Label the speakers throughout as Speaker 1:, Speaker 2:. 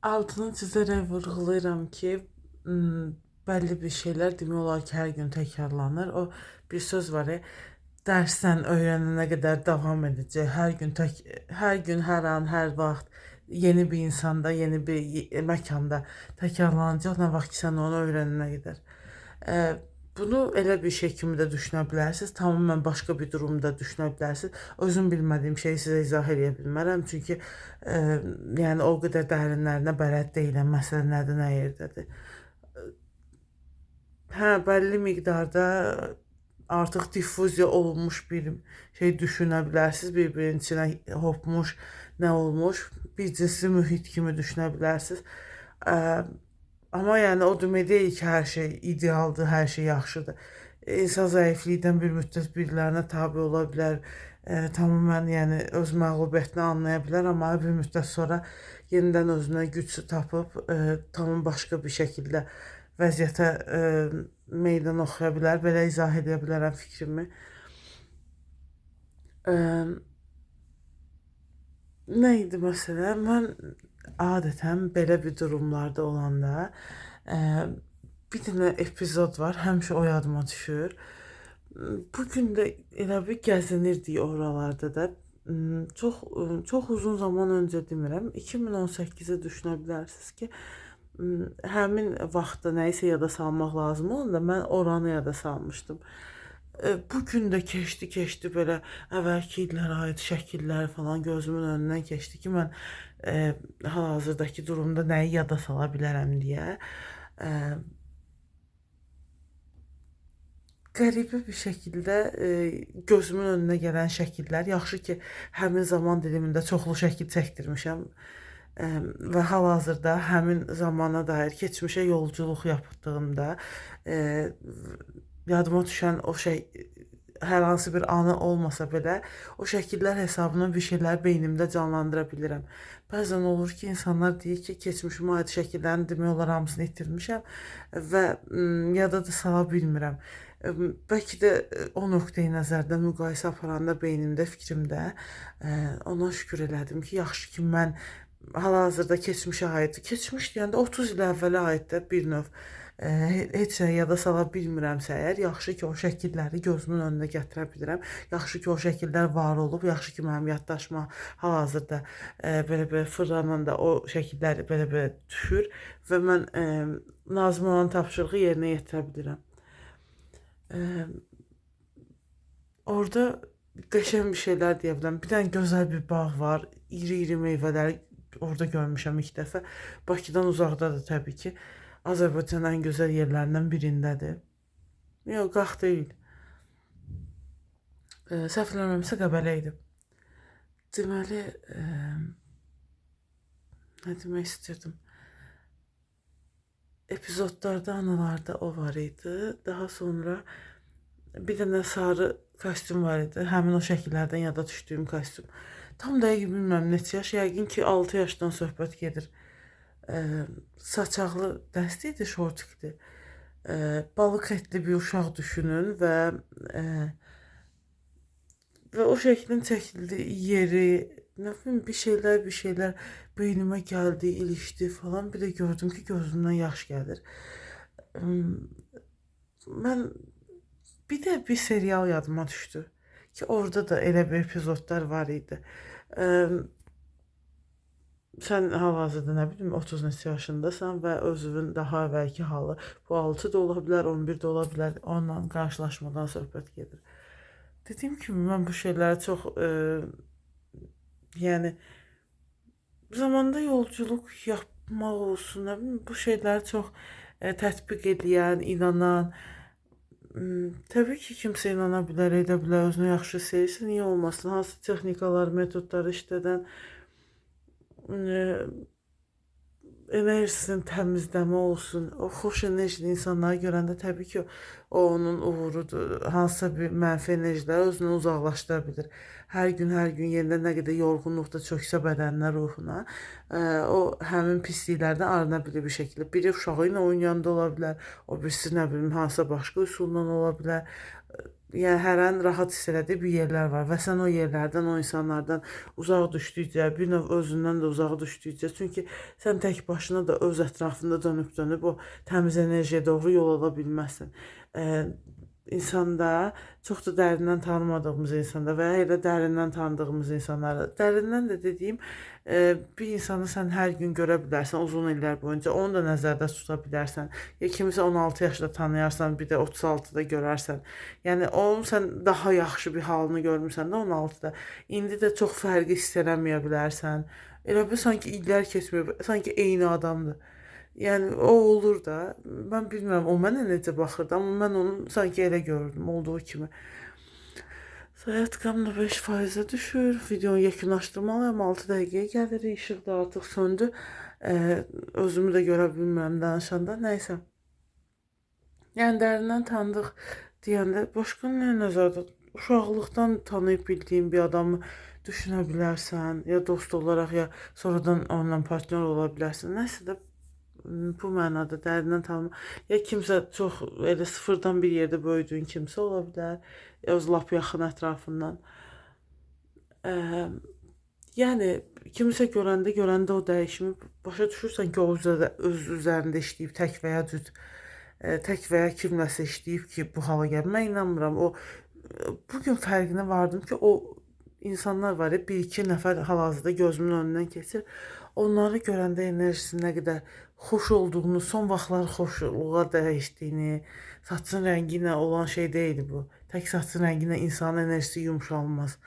Speaker 1: Altını çizərək vurğulayıram ki, bəlli bir şeylər demək olar ki, hər gün təkrarlanır. O bir söz var ya, dərsdən öyrənənə qədər davam edəcək. Hər gün, hər an, hər vaxt yeni bir insanda, yeni bir məkanda təkrarlanacaq nə vaxt ki, sən onu öyrənənə qədər. Ə, Bunu elə bir şey kimi də düşünə bilərsiniz, tamamilə başqa bir durumda düşünə bilərsiniz. Özüm bilmədiyim şeyi sizə izah edə bilmərəm, çünki yəni o qədər dərinlərinə bələd deyiləm, məsələ nədir, nə yerdədir. Hə, bəlli miqdarda artıq diffuziya olunmuş bir şey düşünə bilərsiniz, bir-birinin içinə hopmuş, nə olmuş, bir cinsi mühit kimi düşünə bilərsiniz. Ə, Amma yəni o demək deyil ki, hər şey idealdır, hər şey yaxşıdır. İnsan zəiflikdən bir müddət birilərinə tabe ola bilər, tamamilə yəni öz məğlubiyyətini anlaya bilər, amma bir müddət sonra yenidən özünə güc tapıb tamam başqa bir şəkildə vəziyyətə meydan oxuya bilər. Belə izah edə bilərəm fikrimi. Ə, Nə idi məsələ? Mən adətən belə bir durumlarda olanda bir dənə epizod var, həmişə o yadıma düşür. Bu gün də elə bir gəzinirdik oralarda da. Çox uzun zaman öncə demirəm, 2018-i düşünə bilərsiniz ki, həmin vaxtda nə isə yada salmaq lazım olanda mən oranı yada salmışdım. Bu gün də keçdi belə əvvəlki illərə aid şəkillər falan gözümün önündən keçdi ki, mən hal-hazırdakı durumda nəyi yada sala bilərəm deyə. Ə, Qəribə bir şəkildə gözümün önünə gələn şəkillər, yaxşı ki, həmin zaman dilimində çoxlu şəkil çəkdirmişəm və hal-hazırda həmin zamana dair keçmişə yolculuq yapdığımda yadıma düşən o şey hər hansı bir anı olmasa belə o şəkillər hesabına bir şeylər beynimdə canlandıra bilirəm. Bəzən olur ki, insanlar deyir ki, keçmişimə aid şəkillərin demək olar hamısını itirmişəm və yada da sala bilmirəm. Bəlkə də o nöqteyi nəzərdən müqayisə aparanda beynimdə, fikrimdə ona şükür elədim ki, yaxşı ki, mən hal-hazırda keçmişə aid, keçmiş deyəndə 30 il əvvələ aid də bir növ heç nə yada sala bilmirəmsə əgər, yaxşı ki, o şəkilləri gözümün önünə gətirə bilirəm. Yaxşı ki, o şəkillər var olub, yaxşı ki, mənim yaddaşıma hal-hazırda belə-belə fırlananda o şəkillər belə-belə düşür və mən lazım olan tapşırığı yerinə yetirə bilirəm. Orada qəşəng bir şeylər deyə bilərəm. Bir dənə gözəl bir bağ var, iri-iri meyvələri orada görmüşəm ilk dəfə. Bakıdan uzaqdadır təbii ki. Azərbaycanın ən gözəl yerlərindən birindədir. Yox, Qax deyil. Səhv eləmirəmsə Qəbələ idi. Deməli, nə demək istirdim? Epizodlarda, anılarda o var idi. Daha sonra bir dənə sarı kostyum var idi. Həmin o şəkillərdən yada düşdüyüm kostyum. Tam dəqiq bilmirəm neçə yaş, yəqin ki 6 yaşdan söhbət gedir. Saçaqlı dəsti idi, şortikdi. Balıq etli bir uşaq düşünün və o şəklin çəkildiyi yeri, nə bilim bir şeylər beynimə gəldi, ilişdi falan. Bir də gördüm ki, gözümdən yaş gəlir. Mən bir də bir serial yadıma düşdü ki, orada da elə bir epizodlar var idi. Sən hal-hazırda nə bilim 30 neçə yaşındasan və özünün daha əvvəlki halı, bu 6 da ola bilər, 11 də ola bilər, onunla qarşılaşmadan söhbət gedir. Dediyim kimi mən bu şeyləri çox yəni zamanda yolculuq yapmaq olsun, nə bilim bu şeyləri çox tətbiq edən, inanan, təbii ki, kimsə inana bilər, edə bilər, özünü yaxşı hiss edirsə, niyə olmasın? Hansı texnikalar, metodları işlədən enerjisini təmizləmə olsun, o xoş enerjili insanları görəndə təbii ki, o onun uğurudur. Hansısa bir mənfi enerjilər özünü uzaqlaşdıra bilir. Hər gün yenidən nə qədər yorğunluq da çöksə bədəninə, ruhuna, o həmin pisliklərdən arına bilir bir şəkildə. Biri uşağı ilə oynayanda ola bilər, o birisi nə bilim hansısa başqa üsulla ola bilər. yəni hər an rahat hiss elədiyi bir yerlər var və sən o yerlərdən, o insanlardan uzaq düşdükcə, bir növ özündən də uzaq düşdükcə, çünki sən tək başına da öz ətrafında dönüb o təmiz enerjiyə doğru yol ala bilməzsən. İnsanda, çox da dərindən tanımadığımız insanda və ya elə dərindən tanıdığımız insanlarda, dərindən də dediyim, bir insanı sən hər gün görə bilərsən uzun illər boyunca, onu da nəzərdə tuta bilərsən. Ya kimisə 16 yaşda tanıyarsan, bir də 36-da görərsən. Yəni onun sən daha yaxşı bir halını görmüsən də 16-da. İndi də çox fərqi hiss eləməyə bilərsən. Elə bil sanki illər keçmir, sanki eyni adamdır. Yəni o olur da. Mən bilmirəm o mənə necə baxırdı, amma mən onu sanki elə görürdüm olduğu kimi. Səyahət da 5%-ə düşür. Videonu yekunlaşdırmalıyam. 6 dəqiqəyə gəlirik. İşıq da artıq söndü. Özümü də görə bilmirəm danışanda. Nəysə. Yəni dərindən tanıdıq deyəndə başqa nə nəzərdə uşaqlıqdan tanıyıb bildiyim bir adamı düşünə bilərsən, ya dost olaraq, ya sonradan onunla partnyor ola bilərsən. Nəsə də bu mənada dərindən tanımaq. Ya kimsə çox elə sıfırdan bir yerdə böyüdüyün kimsə ola bilər, ya öz lap yaxın ətrafından. Yəni kimsə görəndə o dəyişimi başa düşürsən ki, o öz üzərində işləyib tək və ya cüt, tək və ya kimləsə işləyib ki, bu hala gəlib. Mən inanmıram. Bu gün fərqinə vardım ki, o insanlar var ya, 1-2 nəfər hal-hazırda gözümün önündən keçir. Onları görəndə enerjisinin nə qədər xoş olduğunu, son vaxtlar xoşluğa dəyişdiyini, saçın rəngi ilə olan şey deyil bu. Tək saçın rəngi ilə insanın enerjisi yumşalmaz.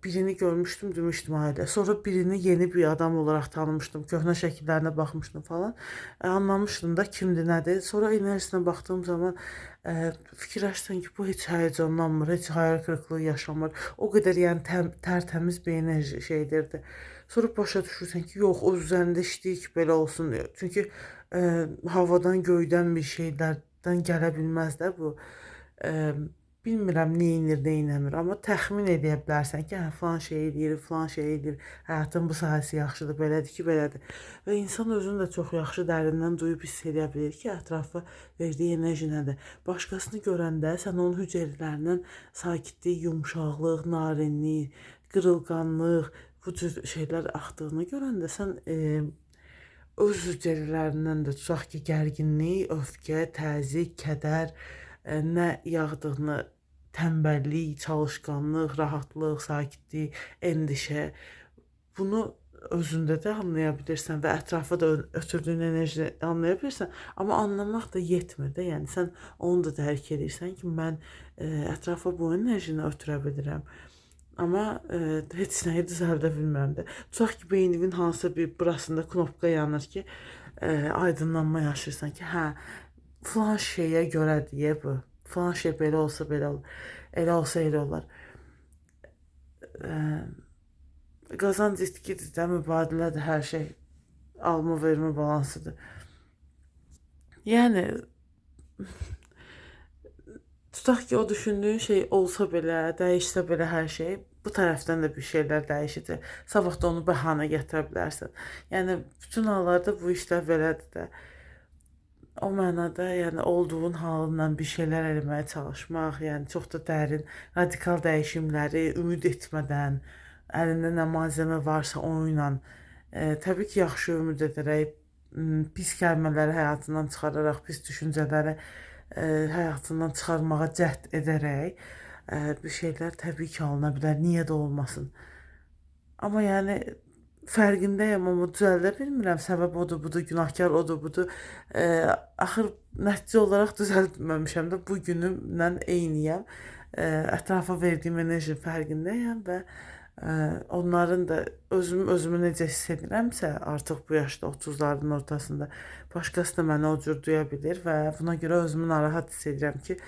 Speaker 1: Birini görmüşdüm, demişdim ailə. Sonra birini yeni bir adam olaraq tanımışdım. Köhnə şəkillərinə baxmışdım falan. Anlamışdım da kimdir, nədir. Sonra enerjisinə baxdığım zaman fikirləşsən ki, bu heç həyəcanlanmır, heç hayal kırıklığı yaşamır. O qədər yəni tərtəmiz bir enerji şeydirdi. Sonra başa düşürsən ki, yox, o üzərində işləyir ki, belə olsun. Çünki havadan, göydən bir şeylərdən gələ bilməz də bu. Bilmirəm neyinir, neynəmir, amma təxmin edə bilərsən ki, hə, falan şey eləyir, falan şey eləyir, həyatın bu sahəsi yaxşıdır, belədir ki, belədir. Və insan özünü də çox yaxşı dərindən duyub hiss edə bilir ki, ətrafa verdiyi enerji nədir. Başqasını görəndə sən onun hüceyrələrindən sakitlik, yumşaqlıq, narinlik, qırılqanlıq, bu cür şeylər axdığını görəndə sən öz hüceyrələrindən də tutaq ki, gərginlik, öfkə, təzyiq, kədər, nə yağdığını, tənbəllik, çalışqanlıq, rahatlıq, sakitlik, endişə, bunu özündə də anlaya bilirsən və ətrafa da ötürdüyün enerjini anlaya bilirsən. Amma anlamaq da yetmir də, yəni sən onu da dərk edirsən ki, mən ətrafa bu enerjini ötürə bilirəm. Amma heç nəyi düzəldə bilmirəm də. Tutaq ki, beynimin hansısa bir burasında knopka yanır ki, aydınlanma yaşayırsan ki, hə, filan şeyə görə deyə bu. Filan şey belə olsa belə olur. Elə olsa elə olar. Qazanc itkidir də, mübadilədir, hər şey alma vermə balansıdır. Yəni tutaq ki, o düşündüyün şey olsa belə, dəyişsə belə hər şey, bu tərəfdən də bir şeylər dəyişəcək. Sabah da onu bəhanə gətirə bilərsən. Yəni bütün hallarda bu işlər belədir də. O mənada, yəni olduğun halınla bir şeylər eləməyə çalışmaq, yəni çox da dərin, radikal dəyişimləri ümid etmədən, əlində nə malzemə varsa onunla, təbii ki, yaxşı ümid edərək, pis kəlmələri həyatından çıxararaq, pis düşüncələri həyatından çıxarmağa cəhd edərək bir şeylər təbii ki, alına bilər, niyə də olmasın. Amma yəni fərqindəyəm, amma düzəldə bilmirəm. Səbəb odur, budur, günahkar odur, budur. Axır nəticə olaraq düzəltməmişəm də, bu günümlə eyniyəm. Ətrafa verdiyim enerji fərqindəyəm və onların da özümü necə hiss edirəmsə, artıq bu yaşda 30'ların ortasında başqası da məni o cür duya bilir və buna görə özümü narahat hiss edirəm ki,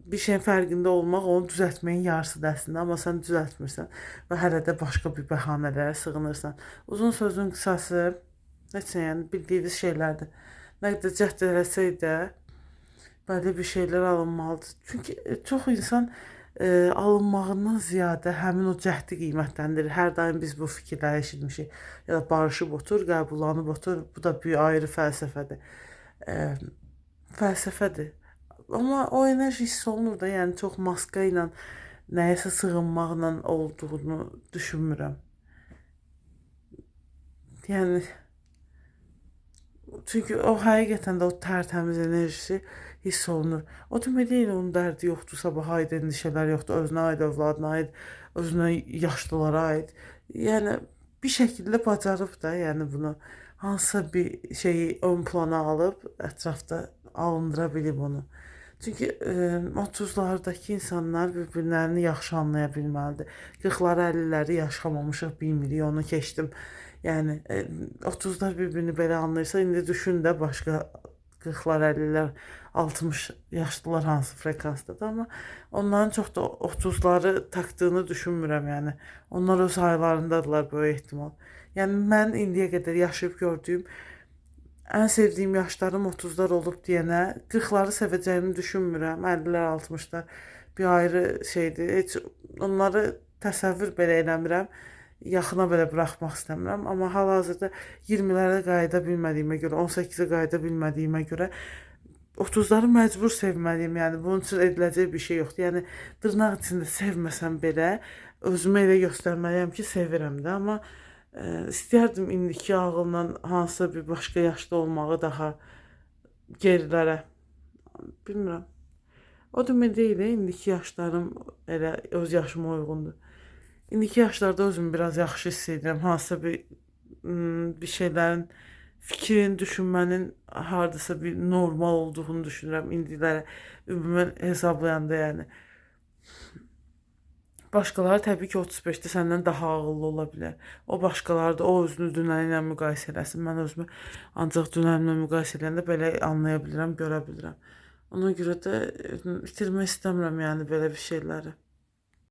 Speaker 1: bir şeyin fərqində olmaq onu düzəltməyin yarısıdır əslində, amma sən düzəltmirsən və hələ də başqa bir bəhanələrə sığınırsan. Uzun sözün qısası, heç nə, yəni bildiyiniz şeylərdir. Nə qədər cəhd eləsək də belə bir şeylər alınmalıdır. Çünki çox insan alınmağından ziyadə həmin o cəhdi qiymətləndirir. Hər daim biz bu fikirləri eşitmişik. Ya da barışıb otur, qəbullanıb otur. Bu da bir ayrı fəlsəfədir. Fəlsəfədir. Amma o enerji hiss olunur da, yəni çox maska ilə, nəyəsə sığınmaqla olduğunu düşünmürəm. Yəni çünki o həqiqətən də o tərtəmiz enerjisi hiss olunur. O demək deyil onun dərdi yoxdur, sabaha aid endişələr yoxdur, özünə aid, övladına aid, özünə yaşlılara aid. Yəni bir şəkildə bacarıb da, yəni bunu hansısa bir şeyi ön plana alıb ətrafda alındıra bilib onu. Çünki 30'lardakı insanlar bir-birlərini yaxşı anlaya bilməlidir. 40'ları 50'ləri yaşamamışıq, bilmirik, onu keçdim. Yəni 30'lar bir-birini belə anlayırsa, indi düşün də başqa 40'lar, 50'lər, 60 yaşlılar hansı frekansdadır, amma onların çox da 30'ları taktığını düşünmürəm, yəni. Onlar öz haylarındadılar böyük ehtimal. Yəni mən indiyə qədər yaşayıb gördüyüm ən sevdiyim yaşlarım 30'lar olub deyənə 40'ları sevəcəyimi düşünmürəm. 50'lər, 60'lar bir ayrı şeydir. Heç onları təsəvvür belə eləmirəm. Yaxına belə buraxmaq istəmirəm. Amma hal-hazırda 20'lərə qayıda bilmədiyimə görə, 18'ə qayıda bilmədiyimə görə 30'ları məcbur sevməliyim. Yəni bunun üçün ediləcək bir şey yoxdur. Yəni dırnaq içində sevməsəm belə özümə elə göstərməliyəm ki, sevirəm də. Amma istərdim indiki ağılla hansısa bir başqa yaşda olmağı daha gerilərə. Bilmirəm. O demək deyil, indiki yaşlarım elə öz yaşıma uyğundur. İndiki yaşlarda özümü biraz yaxşı hiss edirəm. Hansısa bir şeylərin, fikrin, düşünmənin hardasa bir normal olduğunu düşünürəm indilərə ümumən hesablayanda, yəni. Başqaları təbii ki 35'də səndən daha ağıllı ola bilər. O başqaları da o özünü dünəni ilə müqayisə eləsin. Mən özümü ancaq dünənimlə müqayisə edəndə belə anlaya bilirəm, görə bilirəm. Ona görə də itirmək istəmirəm yəni belə bir şeyləri.